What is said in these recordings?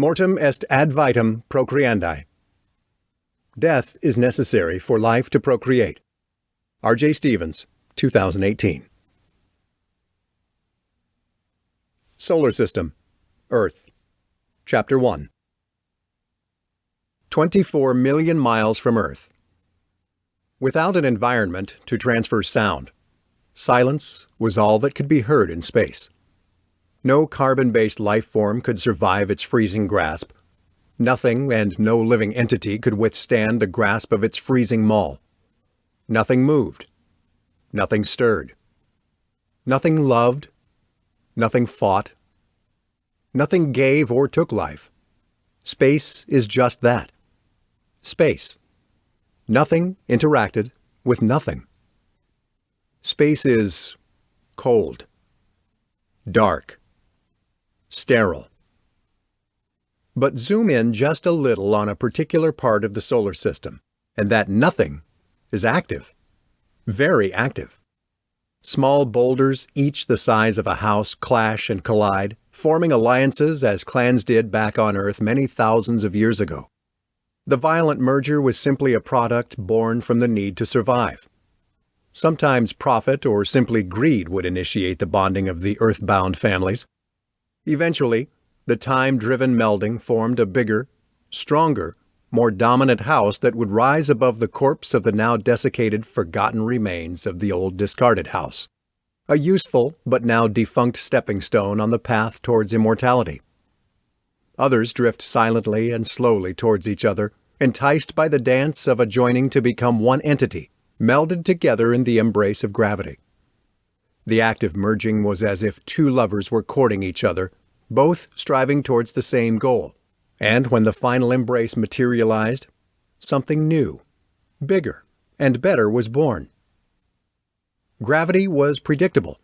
Mortem est ad vitam procreandi. Death is necessary for life to procreate. R.J. Stevens, 2018. Solar System, Earth. Chapter 1. 24 million miles from Earth. Without an environment to transfer sound, silence was all that could be heard in space. No carbon-based life form could survive its freezing grasp. Nothing and no living entity could withstand the grasp of its freezing maw. Nothing moved. Nothing stirred. Nothing loved. Nothing fought. Nothing gave or took life. Space is just that. Space. Nothing interacted with nothing. Space is cold, dark, sterile. But zoom in just a little on a particular part of the solar system, and that nothing is active. Very active. Small boulders, each the size of a house, clash and collide, forming alliances as clans did back on Earth many thousands of years ago. The violent merger was simply a product born from the need to survive. Sometimes profit or simply greed would initiate the bonding of the earthbound families. Eventually, the time-driven melding formed a bigger, stronger, more dominant house that would rise above the corpse of the now desiccated, forgotten remains of the old discarded house. A useful but now defunct stepping stone on the path towards immortality. Others drift silently and slowly towards each other, enticed by the dance of a joining to become one entity, melded together in the embrace of gravity. The act of merging was as if two lovers were courting each other, both striving towards the same goal. And when the final embrace materialized, something new, bigger, and better was born. Gravity was predictable.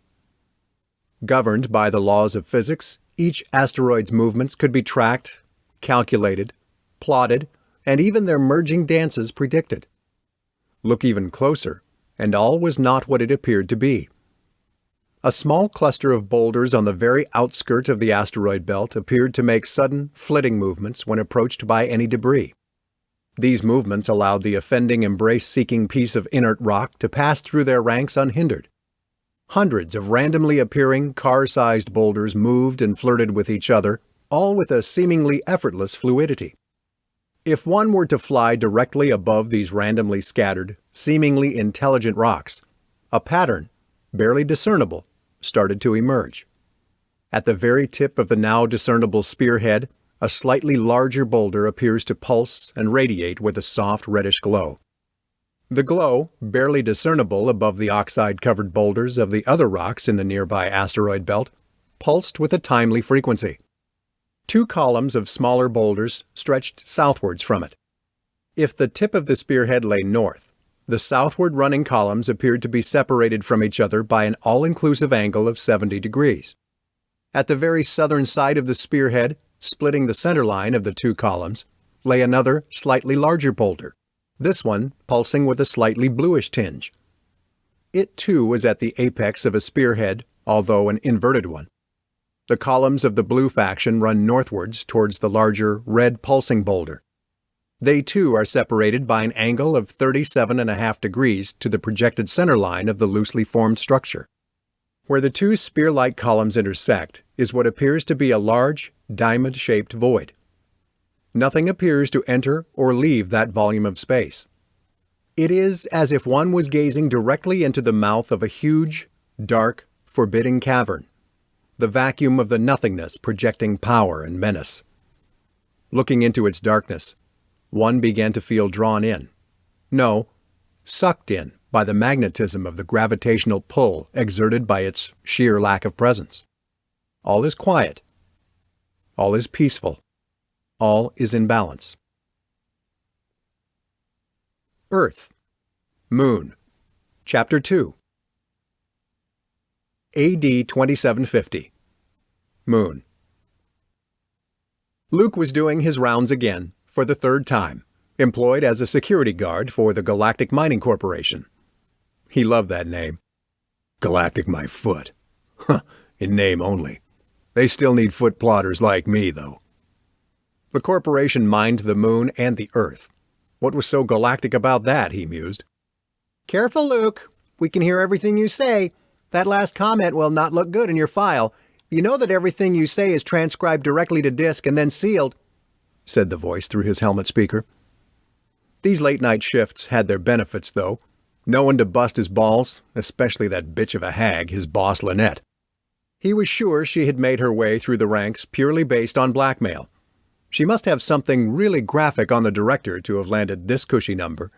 Governed by the laws of physics, each asteroid's movements could be tracked, calculated, plotted, and even their merging dances predicted. Look even closer, and all was not what it appeared to be. A small cluster of boulders on the very outskirt of the asteroid belt appeared to make sudden, flitting movements when approached by any debris. These movements allowed the offending embrace-seeking piece of inert rock to pass through their ranks unhindered. Hundreds of randomly appearing, car-sized boulders moved and flirted with each other, all with a seemingly effortless fluidity. If one were to fly directly above these randomly scattered, seemingly intelligent rocks, a pattern, barely discernible, started to emerge. At the very tip of the now discernible spearhead, a slightly larger boulder appears to pulse and radiate with a soft reddish glow. The glow, barely discernible above the oxide-covered boulders of the other rocks in the nearby asteroid belt, pulsed with a timely frequency. Two columns of smaller boulders stretched southwards from it. If the tip of the spearhead lay north, the southward running columns appeared to be separated from each other by an all-inclusive angle of 70 degrees. At the very southern side of the spearhead, splitting the center line of the two columns, lay another, slightly larger boulder, this one pulsing with a slightly bluish tinge. It too was at the apex of a spearhead, although an inverted one. The columns of the blue faction run northwards towards the larger, red pulsing boulder. They too are separated by an angle of 37.5 degrees to the projected center line of the loosely formed structure. Where the two spear-like columns intersect is what appears to be a large, diamond-shaped void. Nothing appears to enter or leave that volume of space. It is as if one was gazing directly into the mouth of a huge, dark, forbidding cavern, the vacuum of the nothingness projecting power and menace. Looking into its darkness, one began to feel drawn in. No, sucked in by the magnetism of the gravitational pull exerted by its sheer lack of presence. All is quiet. All is peaceful. All is in balance. Earth. Moon. Chapter 2. AD 2750. Moon. Luke was doing his rounds again, for the third time, employed as a security guard for the Galactic Mining Corporation. He loved that name. Galactic my foot. Huh, in name only. They still need foot plotters like me, though. The corporation mined the moon and the Earth. What was so galactic about that, he mused. Careful, Luke. We can hear everything you say. That last comment will not look good in your file. You know that everything you say is transcribed directly to disk and then sealed, said the voice through his helmet speaker. These late-night shifts had their benefits, though. No one to bust his balls, especially that bitch of a hag, his boss Lynette. He was sure she had made her way through the ranks purely based on blackmail. She must have something really graphic on the director to have landed this cushy number.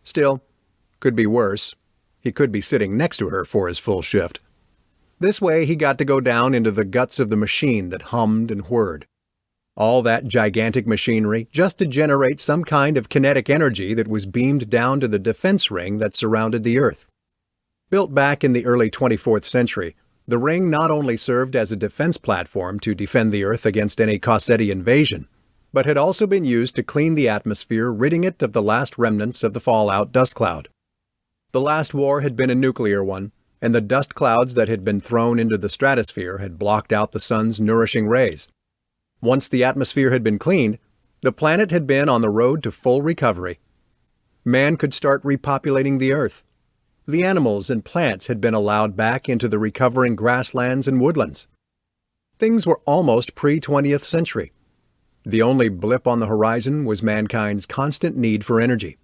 Still, could be worse. He could be sitting next to her for his full shift. This way he got to go down into the guts of the machine that hummed and whirred. All that gigantic machinery just to generate some kind of kinetic energy that was beamed down to the defense ring that surrounded the Earth. Built back in the early 24th century, the ring not only served as a defense platform to defend the Earth against any Xhoseti invasion, but had also been used to clean the atmosphere, ridding it of the last remnants of the fallout dust cloud. The last war had been a nuclear one, and the dust clouds that had been thrown into the stratosphere had blocked out the sun's nourishing rays. Once the atmosphere had been cleaned, the planet had been on the road to full recovery. Man could start repopulating the Earth. The animals and plants had been allowed back into the recovering grasslands and woodlands. Things were almost pre-20th century. The only blip on the horizon was mankind's constant need for energy.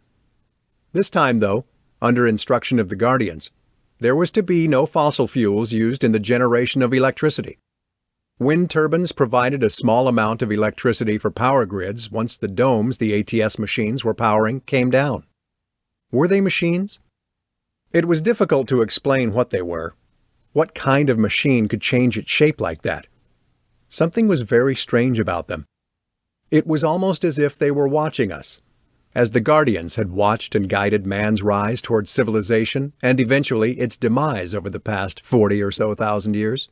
This time, though, under instruction of the Guardians, there was to be no fossil fuels used in the generation of electricity. Wind turbines provided a small amount of electricity for power grids once the domes the ATS machines were powering came down. Were they machines? It was difficult to explain what they were. What kind of machine could change its shape like that? Something was very strange about them. It was almost as if they were watching us, as the Guardians had watched and guided man's rise towards civilization and eventually its demise over the past 40 or so thousand years.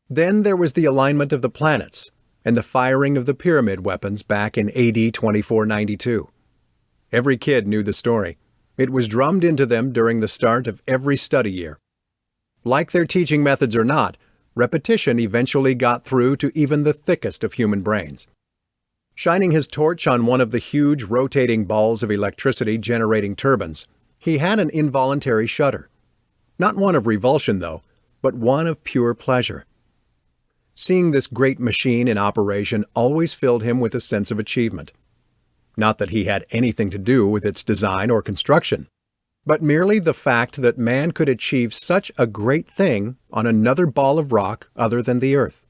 Then there was the alignment of the planets and the firing of the pyramid weapons back in AD 2492. Every kid knew the story. It was drummed into them during the start of every study year. Like their teaching methods or not, repetition eventually got through to even the thickest of human brains. Shining his torch on one of the huge rotating balls of electricity generating turbines, he had an involuntary shudder. Not one of revulsion, though, but one of pure pleasure. Seeing this great machine in operation always filled him with a sense of achievement. Not that he had anything to do with its design or construction, but merely the fact that man could achieve such a great thing on another ball of rock other than the Earth.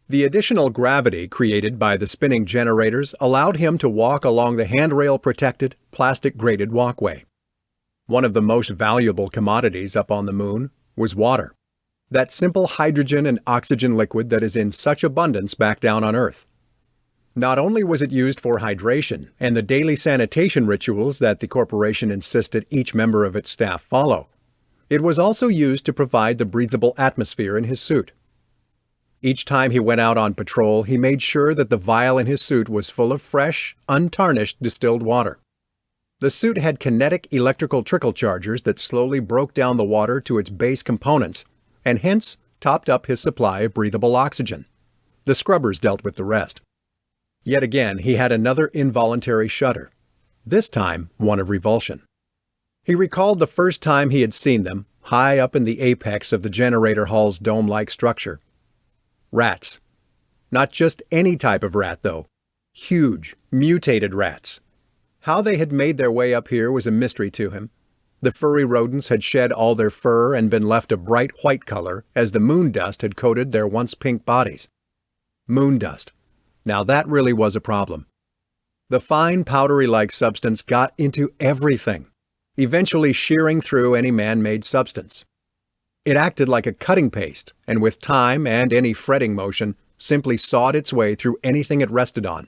The additional gravity created by the spinning generators allowed him to walk along the handrail-protected, plastic-grated walkway. One of the most valuable commodities up on the moon was water, that simple hydrogen and oxygen liquid that is in such abundance back down on Earth. Not only was it used for hydration and the daily sanitation rituals that the corporation insisted each member of its staff follow, it was also used to provide the breathable atmosphere in his suit. Each time he went out on patrol, he made sure that the vial in his suit was full of fresh, untarnished distilled water. The suit had kinetic electrical trickle chargers that slowly broke down the water to its base components and hence topped up his supply of breathable oxygen. The scrubbers dealt with the rest. Yet again, he had another involuntary shudder, this time one of revulsion. He recalled the first time he had seen them, high up in the apex of the generator hall's dome-like structure. Rats. Not just any type of rat, though. Huge, mutated rats. How they had made their way up here was a mystery to him. The furry rodents had shed all their fur and been left a bright white color as the moon dust had coated their once pink bodies. Moon dust. Now that really was a problem. The fine powdery-like substance got into everything, eventually shearing through any man-made substance. It acted like a cutting paste, and with time and any fretting motion, simply sawed its way through anything it rested on.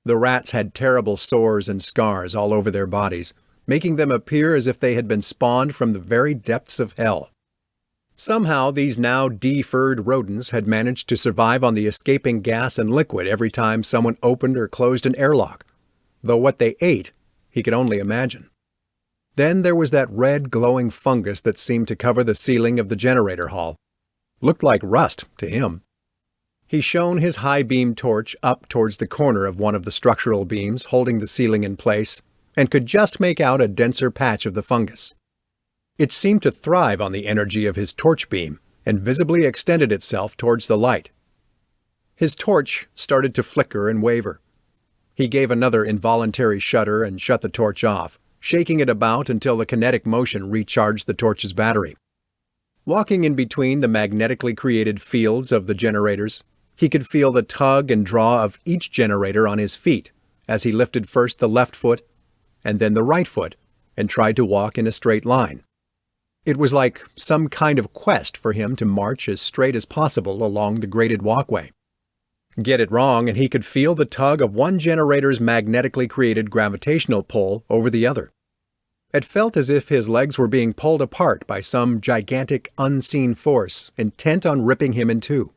The rats had terrible sores and scars all over their bodies, making them appear as if they had been spawned from the very depths of hell. Somehow, these now de-furred rodents had managed to survive on the escaping gas and liquid every time someone opened or closed an airlock, though what they ate, he could only imagine. Then there was that red glowing fungus that seemed to cover the ceiling of the generator hall. Looked like rust to him. He shone his high-beam torch up towards the corner of one of the structural beams holding the ceiling in place, and could just make out a denser patch of the fungus. It seemed to thrive on the energy of his torch beam, and visibly extended itself towards the light. His torch started to flicker and waver. He gave another involuntary shudder and shut the torch off, shaking it about until the kinetic motion recharged the torch's battery. Walking in between the magnetically created fields of the generators, he could feel the tug and draw of each generator on his feet as he lifted first the left foot and then the right foot and tried to walk in a straight line. It was like some kind of quest for him to march as straight as possible along the graded walkway. Get it wrong, and he could feel the tug of one generator's magnetically created gravitational pull over the other. It felt as if his legs were being pulled apart by some gigantic unseen force intent on ripping him in two.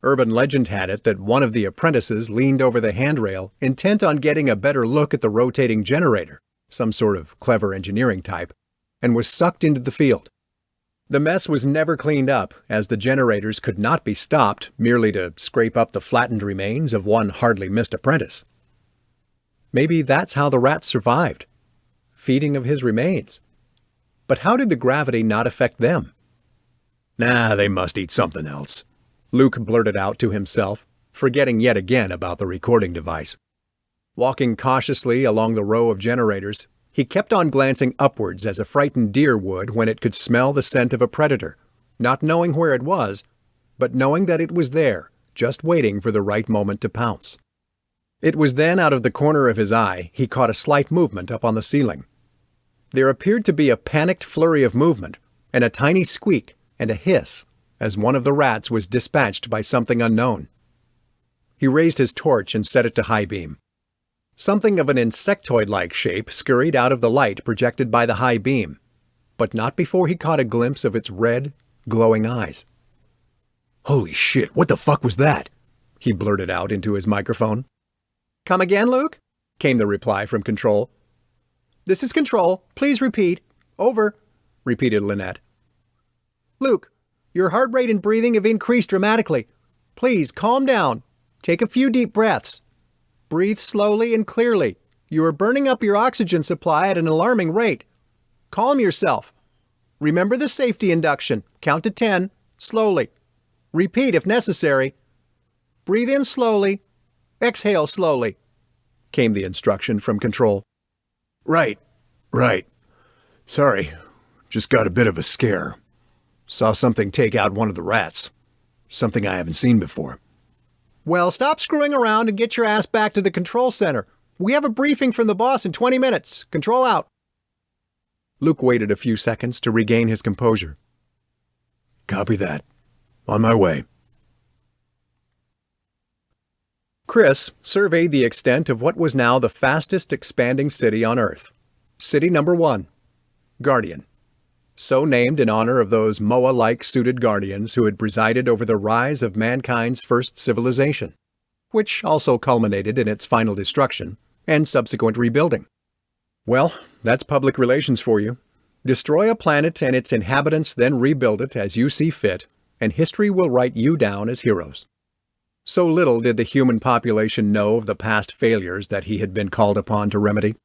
Urban legend had it that one of the apprentices leaned over the handrail intent on getting a better look at the rotating generator, some sort of clever engineering type, and was sucked into the field. The mess was never cleaned up, as the generators could not be stopped merely to scrape up the flattened remains of one hardly missed apprentice. Maybe that's how the rats survived, feeding of his remains. But how did the gravity not affect them? Nah, they must eat something else, Luke blurted out to himself, forgetting yet again about the recording device. Walking cautiously along the row of generators, he kept on glancing upwards as a frightened deer would when it could smell the scent of a predator, not knowing where it was, but knowing that it was there, just waiting for the right moment to pounce. It was then out of the corner of his eye he caught a slight movement up on the ceiling. There appeared to be a panicked flurry of movement, and a tiny squeak and a hiss as one of the rats was dispatched by something unknown. He raised his torch and set it to high beam. Something of an insectoid-like shape scurried out of the light projected by the high beam, but not before he caught a glimpse of its red, glowing eyes. "Holy shit, what the fuck was that?" he blurted out into his microphone. "Come again, Luke?" came the reply from Control. "This is Control. Please repeat. Over," repeated Lynette. "Luke, your heart rate and breathing have increased dramatically. Please calm down. Take a few deep breaths. Breathe slowly and clearly. You are burning up your oxygen supply at an alarming rate. Calm yourself. Remember the safety induction. Count to 10, slowly. Repeat if necessary. Breathe in slowly. Exhale slowly," came the instruction from Control. Right. Sorry, just got a bit of a scare. Saw something take out one of the rats. Something I haven't seen before. "Well, stop screwing around and get your ass back to the control center. We have a briefing from the boss in 20 minutes. Control out." Luke waited a few seconds to regain his composure. Copy that. On my way. Chris surveyed the extent of what was now the fastest expanding city on Earth. City number 1, Guardian. So named in honor of those Moa-like suited guardians who had presided over the rise of mankind's first civilization, which also culminated in its final destruction and subsequent rebuilding. Well, that's public relations for you. Destroy a planet and its inhabitants, then rebuild it as you see fit, and history will write you down as heroes. So little did the human population know of the past failures that he had been called upon to remedy.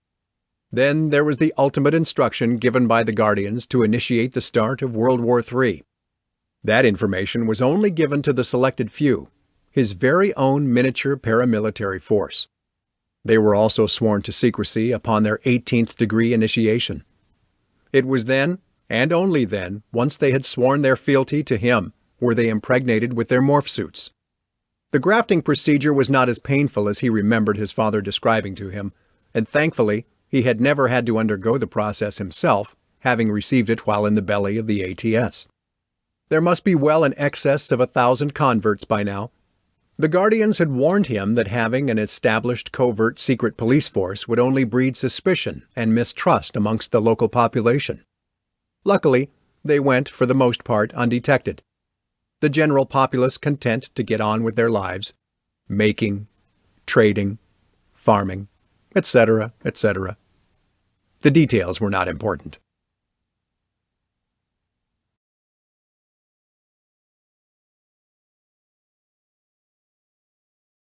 Then there was the ultimate instruction given by the Guardians to initiate the start of World War III. That information was only given to the selected few, his very own miniature paramilitary force. They were also sworn to secrecy upon their 18th degree initiation. It was then, and only then, once they had sworn their fealty to him, were they impregnated with their morph suits. The grafting procedure was not as painful as he remembered his father describing to him, and thankfully, he had never had to undergo the process himself, having received it while in the belly of the ATS. There must be well in excess of 1,000 converts by now. The Guardians had warned him that having an established covert secret police force would only breed suspicion and mistrust amongst the local population. Luckily, they went, for the most part, undetected. The general populace content to get on with their lives, making, trading, farming, etc., etc. The details were not important.